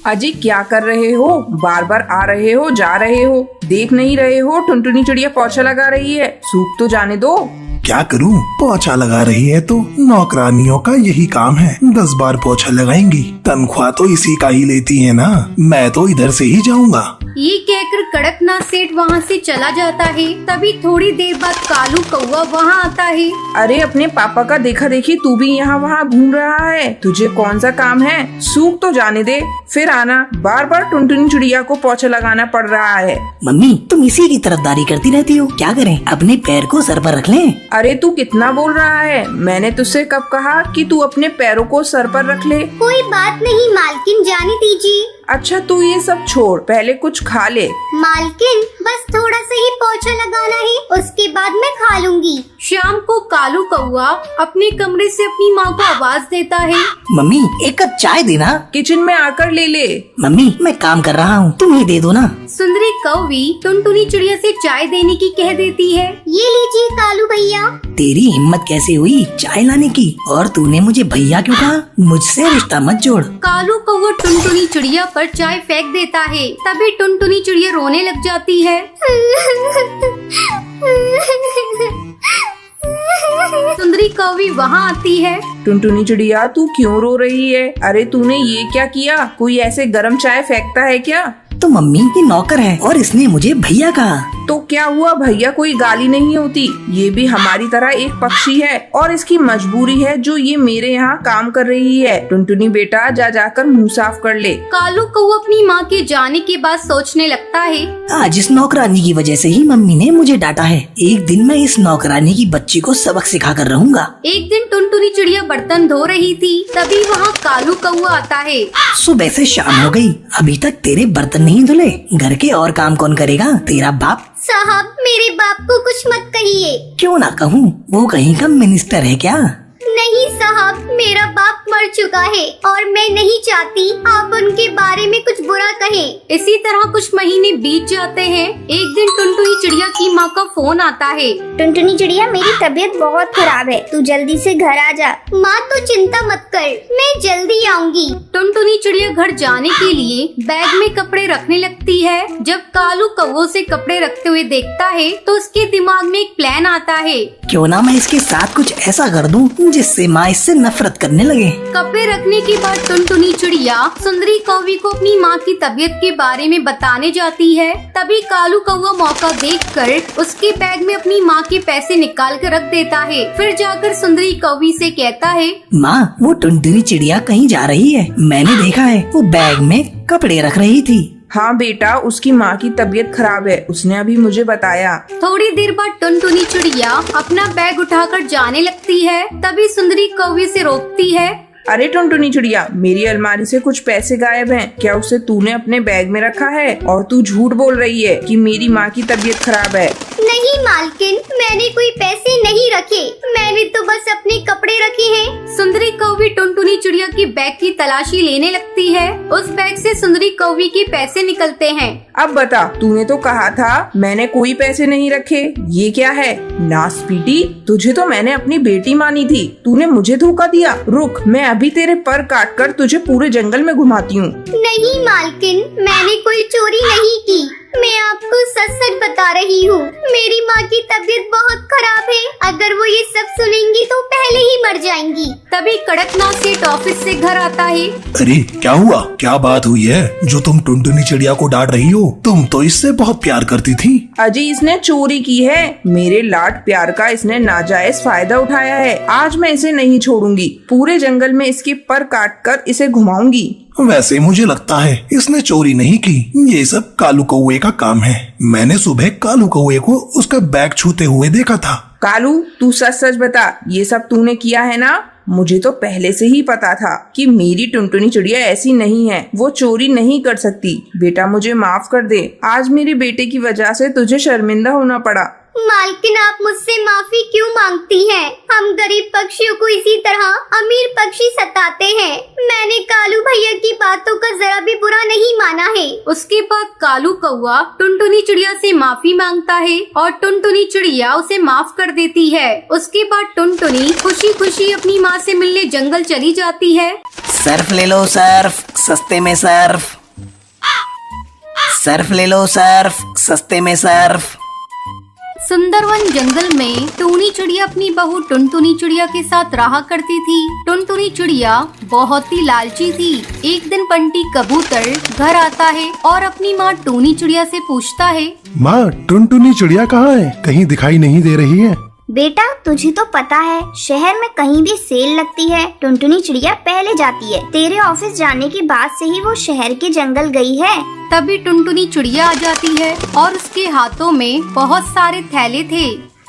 अजी क्या कर रहे हो? बार बार आ रहे हो जा रहे हो, देख नहीं रहे हो टुनटुनी चिड़िया पोछा लगा रही है, सूख तो जाने दो। क्या करूं? पोछा लगा रही है तो नौकरानियों का यही काम है, 10 बार पोछा लगाएंगी, तनख्वाह तो इसी का ही लेती है ना, मैं तो इधर से ही जाऊंगा। ये कहकर कड़कनाथ सेठ वहाँ से चला जाता है। तभी थोड़ी देर बाद कालू कौवा वहाँ आता है। अरे अपने पापा का देखा देखी तू भी यहाँ वहाँ घूम रहा है, तुझे कौन सा काम है? सूख तो जाने दे, फिर आना। बार बार टुनटुनी चिड़िया को पोछा लगाना पड़ रहा है। मम्मी तुम इसी की तरफदारी करती रहती हो, क्या करें, अपने पैर को सर पर रख लें। अरे तू कितना बोल रहा है? मैंने तुझसे कब कहा कि तू अपने पैरों को सर पर रख ले? कोई बात नहीं मालकिन, जाने दीजिए। अच्छा तू ये सब छोड़, पहले कुछ खा ले। मालकिन बस थोड़ा सा ही पोछा लगाना है, उसके बाद मैं खा लूंगी। शाम को कालू कौवा अपने कमरे से अपनी माँ को आवाज देता है। मम्मी एक कप चाय देना। किचन में आकर ले ले। मम्मी मैं काम कर रहा हूँ, तुम ही दे दो ना। सुंदरी कौवी टुनटुनी चिड़िया से चाय देने की कह देती है। ये लीजिए कालू भैया। तेरी हिम्मत कैसे हुई चाय लाने की, और तूने मुझे भैया क्यों कहा? मुझसे रिश्ता मत जोड़। कालू कौवा टुनटुनी चिड़िया पर चाय फेंक देता है। तभी टुनटुनी चिड़िया रोने लग जाती है। सुंदरी कौवी वहाँ आती है। टुनटुनी चिड़िया तू क्यों रो रही है? अरे तूने ये क्या किया? कोई ऐसे गरम चाय फेंकता है क्या? तो मम्मी ये नौकर है और इसने मुझे भैया कहा। तो क्या हुआ? भैया कोई गाली नहीं होती, ये भी हमारी तरह एक पक्षी है और इसकी मजबूरी है जो ये मेरे यहाँ काम कर रही है। टुनटुनी बेटा जा जाकर मुँह साफ कर ले। कालू कौवा अपनी माँ के जाने के बाद सोचने लगता है, आज इस नौकरानी की वजह से ही मम्मी ने मुझे डांटा है। एक दिन मैं इस नौकरानी की बच्ची को सबक सिखा कर रहूंगा। एक दिन टुनटुनी चिड़िया बर्तन धो रही थी, तभी वहाँ कालू कौवा आता है। सुबह से शाम हो गई, अभी तक तेरे बर्तन नहीं धुले, घर के और काम कौन करेगा? तेरा बाप। साहब मेरे बाप को कुछ मत कहिए। क्यों ना कहूँ, वो कहीं का मिनिस्टर है क्या? नहीं साहब, मेरा बाप मर चुका है और मैं नहीं चाहती आप उनके बारे में कुछ बुरा कहें। इसी तरह कुछ महीने बीत जाते हैं। एक दिन टुनटुनी चिड़िया की माँ का फोन आता है। टुनटुनी चिड़िया मेरी तबीयत बहुत खराब है, तू जल्दी से घर आ जा। माँ तो चिंता मत कर, मैं जल्दी आऊंगी। टुनटुनी चिड़िया घर जाने के लिए बैग में कपड़े रखने लगती है। जब कालू कौवे से कपड़े रखते हुए देखता है तो उसके दिमाग में एक प्लान आता है। क्यों ना मैं इसके साथ कुछ ऐसा कर दूं जिससे माँ इससे नफरत करने लगे। कपड़े रखने के बाद टुनटुनी चिड़िया सुंदरी कौवी को अपनी माँ की तबीयत के बारे में बताने जाती है। तभी कालू कौवा मौका देखकर उसके बैग में अपनी माँ के पैसे निकाल कर रख देता है। फिर जाकर सुंदरी कौवी से कहता है, माँ वो टुनटुनी चिड़िया कहीं जा रही है, मैंने देखा है, वो बैग में कपड़े रख रही थी। हाँ बेटा, उसकी माँ की तबीयत खराब है, उसने अभी मुझे बताया। थोड़ी देर बाद टुनटुनी चिड़िया अपना बैग उठाकर जाने लगती है। तभी सुंदरी कौवी से रोकती है। अरे टुनटुनी चिड़िया, मेरी अलमारी से कुछ पैसे गायब हैं, क्या उसे तूने अपने बैग में रखा है? और तू झूठ बोल रही है कि मेरी माँ की तबीयत खराब है। नहीं मालकिन, मैंने कोई पैसे नहीं रखे, मैंने तो बस अपने कपड़े रखे हैं। सुंदरी कौवी टुनटुनी चिड़िया की बैग की तलाशी लेने लगती है। उस बैग से सुंदरी कौवी के पैसे निकलते हैं। अब बता, तूने तो कहा था मैंने कोई पैसे नहीं रखे, ये क्या है? नासपीटी, तुझे तो मैंने अपनी बेटी मानी थी, तूने मुझे धोखा दिया। रुक, मैं अभी तेरे पर काट कर तुझे पूरे जंगल में घुमाती हूँ। नहीं मालकिन, मैंने कोई चोरी नहीं की, मैं आपको सच सच बता रही हूँ। मेरी माँ की तबीयत बहुत खराब है, अगर वो ये सब सुनेंगी तो पहले ही मर जाएंगी। तभी कड़कनाथ सेठ ऑफिस से घर आता है। अरे क्या हुआ? क्या बात हुई है जो तुम टुनटुनी चिड़िया को डांट रही हो? तुम तो इससे बहुत प्यार करती थी। अजी इसने चोरी की है, मेरे लाड प्यार का इसने नाजायज फायदा उठाया है। आज मैं इसे नहीं छोड़ूंगी, पूरे जंगल में इसके पर काट कर इसे घुमाऊंगी। वैसे मुझे लगता है इसने चोरी नहीं की, ये सब कालू कौवे का काम है। मैंने सुबह कालू कौवे को उसका बैग छूते हुए देखा था। कालू तू सच सच बता, ये सब तूने किया है ना? मुझे तो पहले से ही पता था कि मेरी टुनटुनी चिड़िया ऐसी नहीं है, वो चोरी नहीं कर सकती। बेटा मुझे माफ कर दे, आज मेरे बेटे की वजह से तुझे शर्मिंदा होना पड़ा। मालकिन आप मुझसे माफी क्यों मांगती हैं? हम गरीब पक्षियों को इसी तरह अमीर पक्षी सताते हैं। मैंने कालू भैया की बातों का जरा भी बुरा नहीं माना है। उसके बाद कालू कौवा टुनटुनी चिड़िया से माफी मांगता है और टुनटुनी चिड़िया उसे माफ कर देती है। उसके बाद टुनटुनी खुशी खुशी अपनी माँ से मिलने जंगल चली जाती है। सर्फ ले लो सर्फ, सस्ते में सर्फ। सर्फ ले लो सर्फ, सस्ते में सर्फ। सुंदरवन जंगल में टूनी चिड़िया अपनी बहू टुनटुनी चिड़िया के साथ रहा करती थी। टुनटुनी चिड़िया बहुत ही लालची थी। एक दिन बंटी कबूतर घर आता है और अपनी माँ टूनी चिड़िया से पूछता है, माँ टुनटुनी चिड़िया कहाँ है? कहीं दिखाई नहीं दे रही है। बेटा तुझे तो पता है शहर में कहीं भी सेल लगती है टुनटुनी चिड़िया पहले जाती है। तेरे ऑफिस जाने के बाद से ही वो शहर के जंगल गई है। तभी टुनटुनी चिड़िया आ जाती है और उसके हाथों में बहुत सारे थैले थे।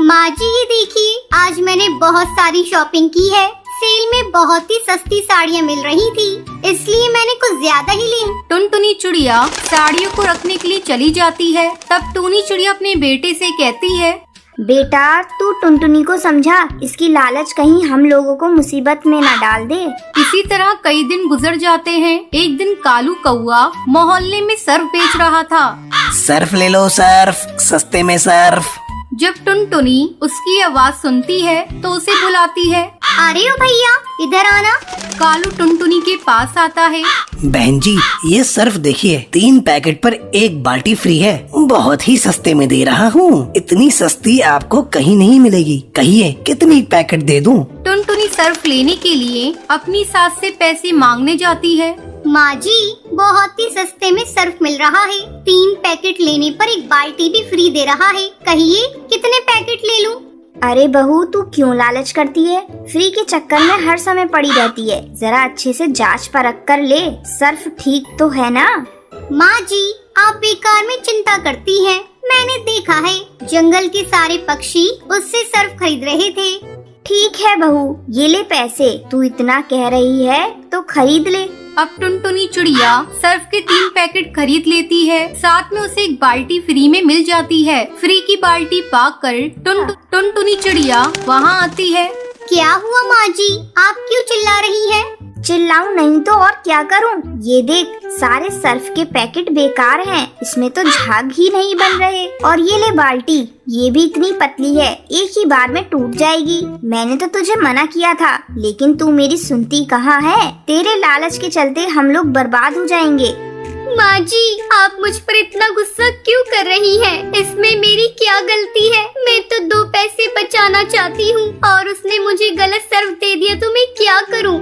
माँ जी ये देखिए, आज मैंने बहुत सारी शॉपिंग की है। सेल में बहुत ही सस्ती साड़ियाँ मिल रही थी, इसलिए मैंने कुछ ज्यादा ही ली। टुनटुनी चिड़िया साड़ियों को रखने के लिए चली जाती है। तब टूनी चिड़िया अपने बेटे से कहती है, बेटा तू टुनटुनी को समझा, इसकी लालच कहीं हम लोगों को मुसीबत में न डाल दे। इसी तरह कई दिन गुजर जाते हैं। एक दिन कालू कौआ मोहल्ले में सर्फ बेच रहा था। सर्फ ले लो सर्फ, सस्ते में सर्फ। जब टुनटुनी उसकी आवाज सुनती है तो उसे बुलाती है। अरे ओ भैया इधर आना। कालू टुनटुनी के पास आता है। बहन जी ये सर्फ देखिए, 3 पैकेट पर 1 बाल्टी फ्री है। बहुत ही सस्ते में दे रहा हूँ। इतनी सस्ती आपको कहीं नहीं मिलेगी। कहिए कितनी पैकेट दे दूँ? टुनटुनी सर्फ लेने के लिए अपनी सास से पैसे मांगने जाती है। माँ जी बहुत ही सस्ते में सर्फ मिल रहा है। 3 पैकेट लेने पर 1 बाल्टी भी फ्री दे रहा है। कहिए कितने पैकेट ले लूं? अरे बहू तू क्यों लालच करती है? फ्री के चक्कर में हर समय पड़ी रहती है। जरा अच्छे से जांच परख कर ले, सर्फ ठीक तो है ना? माँ जी आप बेकार में चिंता करती हैं। मैंने देखा है जंगल के सारे पक्षी उससे सर्फ खरीद रहे थे। ठीक है बहू ये ले पैसे, तू इतना कह रही है तो खरीद ले। अब टुनटुनी चिड़िया सर्फ के 3 पैकेट खरीद लेती है। साथ में उसे 1 बाल्टी फ्री में मिल जाती है। फ्री की बाल्टी पाकर टुनटुनी चिड़िया वहाँ आती है। क्या हुआ माँ जी, आप क्यों चिल्ला रही हैं? चिल्लाऊं नहीं तो और क्या करूं? ये देख सारे सर्फ के पैकेट बेकार हैं, इसमें तो झाग ही नहीं बन रहे। और ये ले बाल्टी, ये भी इतनी पतली है, एक ही बार में टूट जाएगी। मैंने तो तुझे मना किया था, लेकिन तू मेरी सुनती कहाँ है? तेरे लालच के चलते हम लोग बर्बाद हो जाएंगे। माँ जी आप मुझ पर इतना गुस्सा क्यों कर रही हैं? इसमें मेरी क्या गलती है? मैं तो 2 पैसे बचाना चाहती हूँ और उसने मुझे गलत सर्फ दे दिया तो मैं क्या करूँ?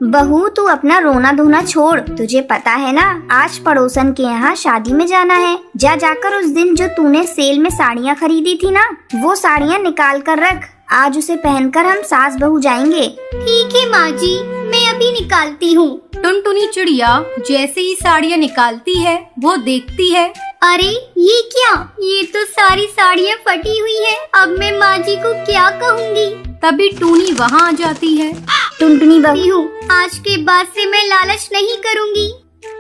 बहू तू अपना रोना धोना छोड़। तुझे पता है ना आज पड़ोसन के यहाँ शादी में जाना है। जाकर उस दिन जो तूने सेल में साड़ियाँ खरीदी थी ना, वो साड़ियाँ निकाल कर रख। आज उसे पहनकर हम सास बहू जाएंगे। ठीक है माँ जी मैं अभी निकालती हूँ। टुनटुनी चिड़िया जैसे ही साड़ियाँ निकालती है वो देखती है, अरे ये क्या? ये तो सारी साड़ियाँ फटी हुई है। अब मैं माँ जी को क्या कहूँगी? तभी टूनी वहाँ आ जाती है। टुनटुनी बहू आज के बाद से मैं लालच नहीं करूँगी।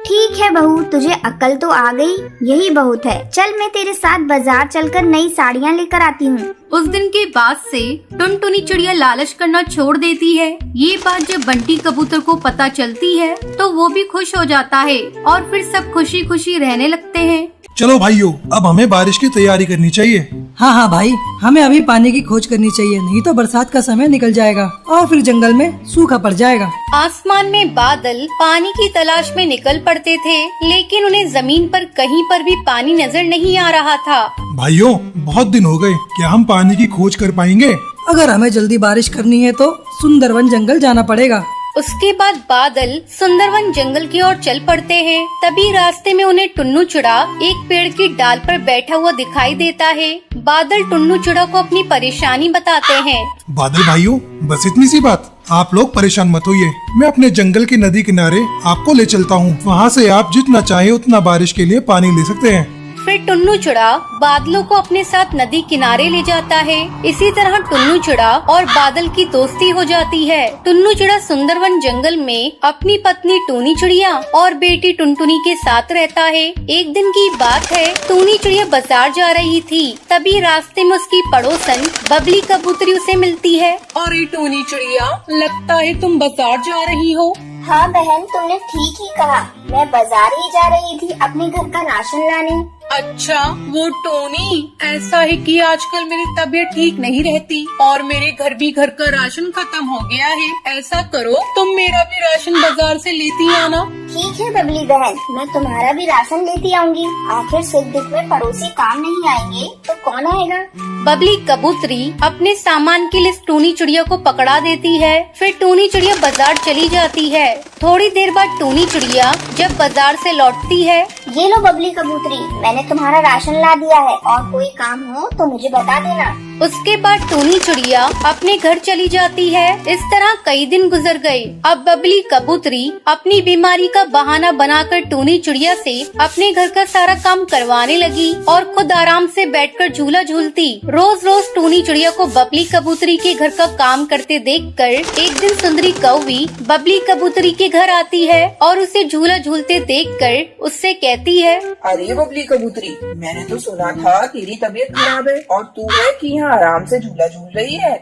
ठीक है बहू तुझे अकल तो आ गई, यही बहुत है। चल मैं तेरे साथ बाजार चलकर नई साड़ियाँ लेकर आती हूँ। उस दिन के बाद से टुनटुनी चिड़िया लालच करना छोड़ देती है। ये बात जब बंटी कबूतर को पता चलती है तो वो भी खुश हो जाता है और फिर सब खुशी खुशी रहने लगते हैं। चलो भाइयों अब हमें बारिश की तैयारी करनी चाहिए। हाँ भाई हमें अभी पानी की खोज करनी चाहिए, नहीं तो बरसात का समय निकल जाएगा और फिर जंगल में सूखा पड़ जाएगा। आसमान में बादल पानी की तलाश में निकल पड़ते थे, लेकिन उन्हें जमीन पर कहीं पर भी पानी नजर नहीं आ रहा था। भाइयों बहुत दिन हो गए, क्या हम पानी की खोज कर पाएंगे? अगर हमें जल्दी बारिश करनी है तो सुंदरवन जंगल जाना पड़ेगा। उसके बाद बादल सुंदरवन जंगल की ओर चल पड़ते हैं। तभी रास्ते में उन्हें टुन्नू चिड़ा एक पेड़ की डाल पर बैठा हुआ दिखाई देता है। बादल टुन्नू चिड़ा को अपनी परेशानी बताते हैं। बादल भाइयों बस इतनी सी बात, आप लोग परेशान मत होइए। मैं अपने जंगल के नदी किनारे आपको ले चलता हूँ। वहाँ से आप जितना चाहे उतना बारिश के लिए पानी ले सकते हैं। फिर टुन्नू चिड़ा बादलों को अपने साथ नदी किनारे ले जाता है। इसी तरह टुन्नू चिड़ा और बादल की दोस्ती हो जाती है। टुन्नू चिड़ा सुंदरवन जंगल में अपनी पत्नी टूनी चिड़िया और बेटी टुनटुनी के साथ रहता है। एक दिन की बात है, टूनी चिड़िया बाजार जा रही थी। तभी रास्ते में उसकी पड़ोसन बबली कबूतरी उसे मिलती है। अरे टूनी चिड़िया लगता है तुम बाजार जा रही हो। हाँ बहन तुमने ठीक ही कहा, मैं बाजार ही जा रही थी अपने घर का राशन लाने। अच्छा, वो टोनी, ऐसा है कि आजकल मेरी तबीयत ठीक नहीं रहती और मेरे घर का राशन खत्म हो गया है। ऐसा करो, तुम मेरा भी राशन बाजार से लेती आना। ठीक है बबली बहन, मैं तुम्हारा भी राशन लेती आऊंगी। आखिर सुख दुख में पड़ोसी काम नहीं आएंगे तो कौन आएगा। बबली कबूतरी अपने सामान के लिए टूनी चिड़िया को पकड़ा देती है। फिर टूनी चिड़िया बाजार चली जाती है। थोड़ी देर बाद टूनी चिड़िया जब बाजार से लौटती है, ये लो बबली कबूतरी, मैंने तुम्हारा राशन ला दिया है और कोई काम हो तो मुझे बता देना। उसके बाद टूनी चिड़िया अपने घर चली जाती है। इस तरह कई दिन गुजर गए। अब बबली कबूतरी अपनी बीमारी का बहाना बनाकर टूनी चिड़िया से अपने घर का सारा काम करवाने लगी और खुद आराम से बैठकर झूला झूलती। रोज रोज टूनी चिड़िया को बबली कबूतरी के घर का काम करते देखकर एक दिन सुंदरी कौवी बबली कबूतरी के घर आती है और उसे झूला झूलते देखकर उससे कहती है, अरे बबली कबूतरी, मैंने तो सुना था तेरी तबीयत खराब है और तू है कि यहाँ आराम से झूला झूल रही है।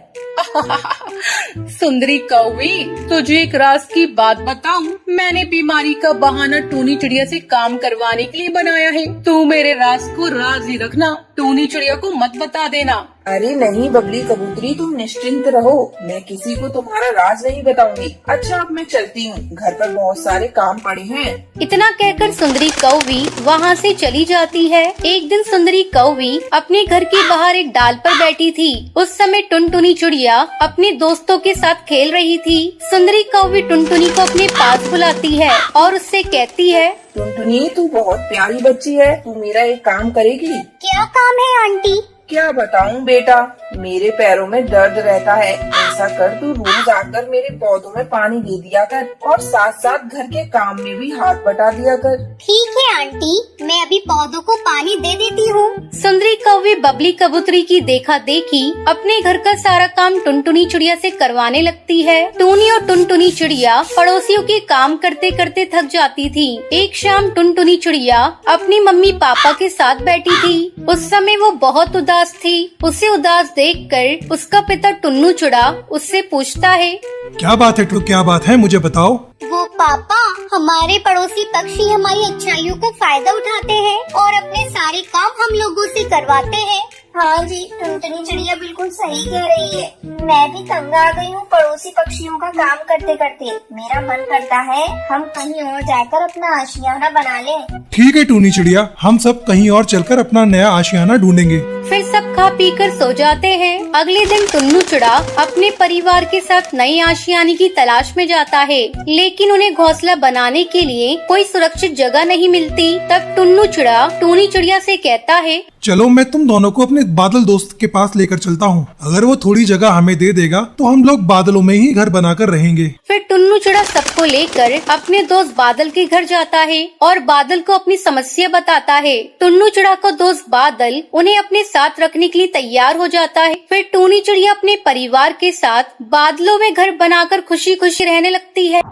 सुंदरी कौवी, तुझे एक राज की बात बताऊं? मैंने बीमारी का बहाना टूनी चिड़िया से काम करवाने के लिए बनाया है। तू मेरे राज को राज ही रखना, टूनी चिड़िया को मत बता देना। अरे नहीं बबली कबूतरी, तुम निश्चिंत रहो, मैं किसी को तुम्हारा राज नहीं बताऊंगी। अच्छा, अब मैं चलती हूँ, घर पर बहुत सारे काम पड़े हैं। इतना कहकर सुंदरी कौवी वहाँ से चली जाती है। एक दिन सुंदरी कौवी अपने घर के बाहर एक डाल पर बैठी थी। उस समय टुनटुनी चिड़िया अपने दोस्तों के साथ खेल रही थी। सुंदरी कौवी टुनटुनी को अपने पास बुलाती है और उससे कहती है, टुनटुनी, तू बहुत प्यारी बच्ची है, तू मेरा एक काम करेगी? क्या काम है आंटी? क्या बताऊं बेटा, मेरे पैरों में दर्द रहता है। ऐसा कर, तू रोज आकर मेरे पौधों में पानी दे दिया कर और साथ साथ घर के काम में भी हाथ बटा दिया कर। ठीक है आंटी, मैं अभी पौधों को पानी दे देती हूँ। सुंदरी कौवी बबली कबूतरी की देखा देखी अपने घर का सारा काम टुनटुनी चिड़िया से करवाने लगती है। टूनी और टुनटुनी चिड़िया पड़ोसियों के काम करते करते थक जाती थी। एक शाम टुनटुनी चिड़िया अपनी मम्मी पापा के साथ बैठी थी। उस समय वो बहुत उदास थी। उसे उदास देखकर उसका पिता टुन्नू चिड़ा उससे पूछता है, क्या बात है टू, क्या बात है, मुझे बताओ। वो पापा, हमारे पड़ोसी पक्षी हमारी अच्छाइयों का फायदा उठाते हैं और अपने सारे काम हम लोगों से करवाते हैं। हाँ जी, टुनटुनी चिड़िया बिल्कुल सही कह रही है। मैं भी तंग आ गई हूँ पड़ोसी पक्षियों का काम करते करते। मेरा मन करता है हम कहीं और जाकर अपना आशियाना बना लें। ठीक है टूनी चिड़िया, हम सब कहीं और चलकर अपना नया आशियाना ढूंढेंगे। फिर सब खा पी कर सो जाते हैं। अगले दिन टुन्नू चिड़ा अपने परिवार के साथ नई आशियाने की तलाश में जाता है, लेकिन उन्हें घोंसला बनाने के लिए कोई सुरक्षित जगह नहीं मिलती। तब टुन्नू चिड़ा टूनी चिड़िया से कहता है, चलो मैं तुम दोनों को अपने बादल दोस्त के पास लेकर चलता हूँ। अगर वो थोड़ी जगह हमें दे देगा तो हम लोग बादलों में ही घर बनाकर रहेंगे। फिर टुन्नू चिड़ा सबको लेकर अपने दोस्त बादल के घर जाता है और बादल को अपनी समस्या बताता है। टुन्नू चिड़ा को दोस्त बादल उन्हें अपने साथ रखने के लिए तैयार हो जाता है। फिर टूनी चिड़िया अपने परिवार के साथ बादलों में घर बनाकर खुशी खुशी रहने लगती है।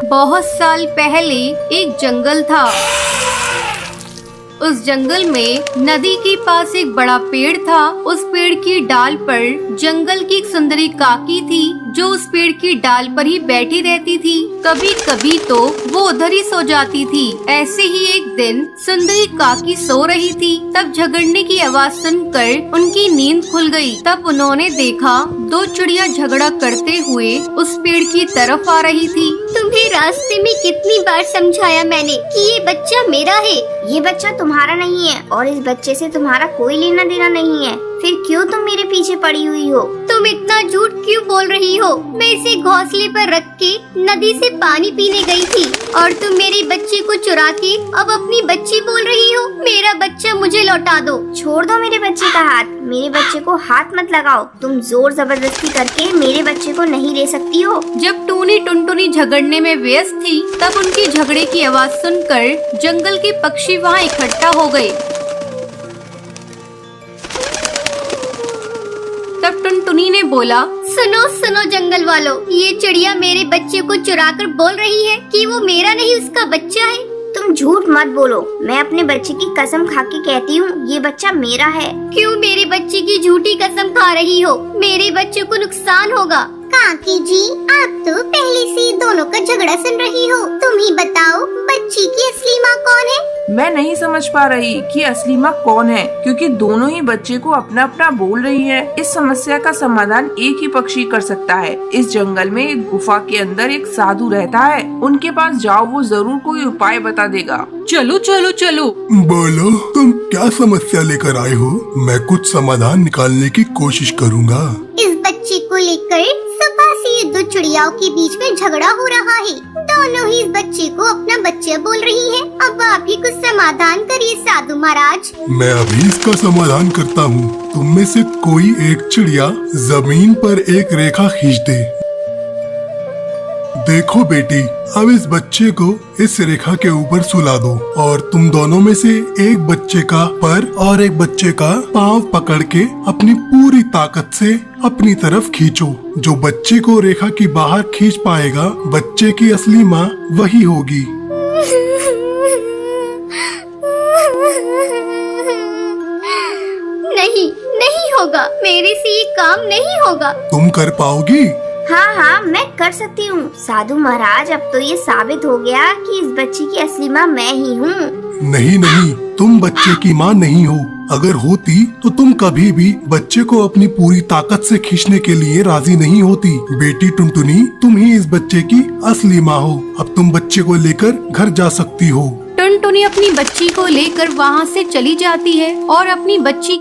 बहुत साल पहले एक जंगल था। उस जंगल में नदी के पास एक बड़ा पेड़ था। उस पेड़ की डाल पर जंगल की एक सुंदरी काकी थी, जो उस पेड़ की डाल पर ही बैठी रहती थी। कभी कभी तो वो उधर ही सो जाती थी। ऐसे ही एक दिन सुंदरी काकी सो रही थी, तब झगड़ने की आवाज सुनकर उनकी नींद खुल गई। तब उन्होंने देखा दो चिड़िया झगड़ा करते हुए उस पेड़ की तरफ आ रही थी। तुम्हें रास्ते में कितनी बार समझाया मैंने कि ये बच्चा मेरा है, ये बच्चा तुम्हारा नहीं है और इस बच्चे से तुम्हारा कोई लेना देना नहीं है। फिर क्यों तुम मेरे पीछे पड़ी हुई हो? तुम इतना झूठ क्यों बोल रही हो? मैं इसे घोंसले पर रख के नदी से पानी पीने गई थी और तुम मेरे बच्चे को चुरा के अब अपनी बच्ची बोल रही हो। मेरा बच्चा मुझे लौटा दो। छोड़ दो मेरे बच्चे का हाथ, मेरे बच्चे को हाथ मत लगाओ। तुम जोर जबरदस्ती करके मेरे बच्चे को नहीं ले सकती हो। जब टूनी टुनटुनी झगड़ने में व्यस्त थी, तब उनकी झगड़े की आवाज सुनकर जंगल के पक्षी वहाँ इकट्ठा हो गए। तब टुनटुनी ने बोला, सुनो सुनो जंगल वालों, ये चिड़िया मेरे बच्चे को चुराकर बोल रही है कि वो मेरा नहीं उसका बच्चा है। तुम झूठ मत बोलो, मैं अपने बच्चे की कसम खा के कहती हूँ ये बच्चा मेरा है। क्यों मेरे बच्चे की झूठी कसम खा रही हो? मेरे बच्चे को नुकसान होगा। काकी जी, आप तो पहले से दोनों का झगड़ा सुन रही हो। तुम ही बताओ, बच्ची की असली माँ कौन है? मैं नहीं समझ पा रही कि असली माँ कौन है, क्योंकि दोनों ही बच्चे को अपना अपना बोल रही है। इस समस्या का समाधान एक ही पक्षी कर सकता है। इस जंगल में एक गुफा के अंदर एक साधु रहता है, उनके पास जाओ, वो जरूर कोई उपाय बता देगा। चलो चलो चलो। बोलो, तुम क्या समस्या लेकर आए हो? मैं कुछ समाधान निकालने की कोशिश करूँगा। इस बच्चे को लेकर सुबह से ये दो चिड़ियाओं के बीच में झगड़ा हो रहा है। दोनों ही इस बच्चे को अपना बच्चा बोल रही है। अब आप ही कुछ समाधान करिए साधु महाराज। मैं अभी इसका समाधान करता हूँ। तुम में से कोई एक चिड़िया जमीन पर एक रेखा खींच दे। देखो बेटी, अब इस बच्चे को इस रेखा के ऊपर सुला दो और तुम दोनों में से एक बच्चे का पर और एक बच्चे का पाँव पकड़ के अपनी पूरी ताकत से अपनी तरफ खींचो। जो बच्चे को रेखा की बाहर खींच पाएगा, बच्चे की असली माँ वही होगी। नहीं होगा, मेरे से ये काम नहीं होगा। तुम कर पाओगी? हाँ, मैं कर सकती हूँ साधु महाराज। अब तो ये साबित हो गया कि इस बच्चे की असली माँ मैं ही हूँ। नहीं, तुम बच्चे की माँ नहीं हो। अगर होती तो तुम कभी भी बच्चे को अपनी पूरी ताकत से खींचने के लिए राजी नहीं होती। बेटी टुनटुनी, तुम ही इस बच्चे की असली माँ हो। अब तुम बच्चे को लेकर घर जा सकती हो। टुनटुनी अपनी बच्ची को लेकर वहाँ से चली जाती है और अपनी बच्ची